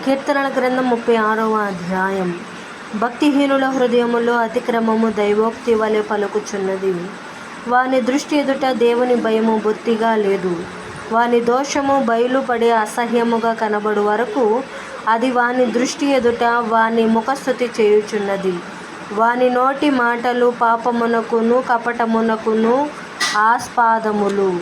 కీర్తనల గ్రంథం 36వ అధ్యాయం. భక్తిహీనుల హృదయములో అతిక్రమము దైవోక్తి వలె పలుకుచున్నది. వాని దృష్టి ఎదుట దేవుని భయము బొత్తిగా లేదు. వాని దోషము బయలుపడి అసహ్యముగా కనబడు వరకు అది వాని దృష్టి ఎదుట వాని ముఖస్తుతి చేయుచున్నది. వాని నోటి మాటలు పాపమునకును కపటమునకును ఆస్పాదములు.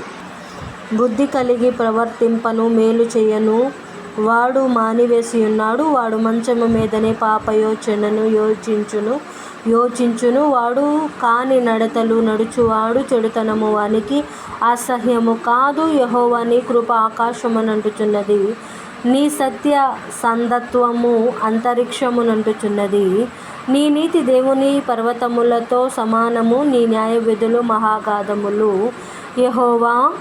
బుద్ధి కలిగి ప్రవర్తింపను మేలు చేయను వాడు మానివేసియున్నాడు. వాడు మంచము మీదనే పాపయోచనను యోచించును. వాడు కాని నడతలు నడుచువాడు. చెడుతనము వానికి అసహ్యము కాదు. యెహోవా నీ కృప ఆకాశమునంటుచున్నది. నీ సత్య సంధత్వము అంతరిక్షమునంటుచున్నది. నీ నీతి దేవుని పర్వతములతో సమానము. నీ న్యాయవిధులు మహాగాధములు. యెహోవా,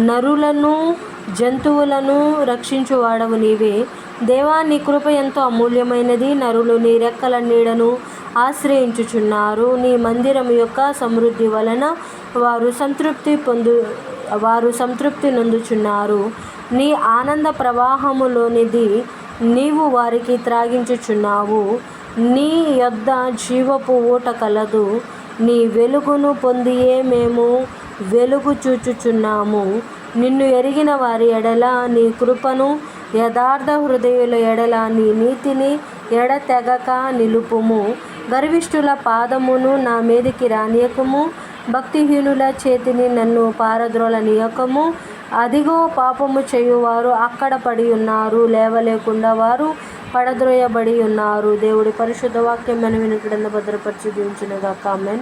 నరులను జంతువులను రక్షించువాడవు నీవే. దేవా, నీ కృప ఎంతో అమూల్యమైనది. నరులు నీ రెక్కల నీడను ఆశ్రయించుచున్నారు. నీ మందిరము యొక్క సమృద్ధి వలన వారు సంతృప్తి నొందుచున్నారు. నీ ఆనంద ప్రవాహములోనిది నీవు వారికి త్రాగించుచున్నావు. నీ యొద్ద జీవపు ఊట కలదు. నీ వెలుగును పొందియే మేము వెలుగు చూచుచున్నాము. నిన్ను ఎరిగిన వారి ఎడల నీ కృపను, యథార్థ హృదయుల ఎడల నీ నీతిని ఎడతెగక నిలుపుము. గర్విష్ఠుల పాదమును నా మీదికి రానియకము. భక్తిహీనుల చేతిని నన్ను పారద్రోలనీయకము. అదిగో, పాపము చేయువారు అక్కడ పడి ఉన్నారు. లేవలేకుండా వారు పడద్రోయబడి ఉన్నారు. దేవుడి పరిశుద్ధ వాక్యం మనం వినుటను భద్రపరిచి దీవించునుగాక. ఆమేన్.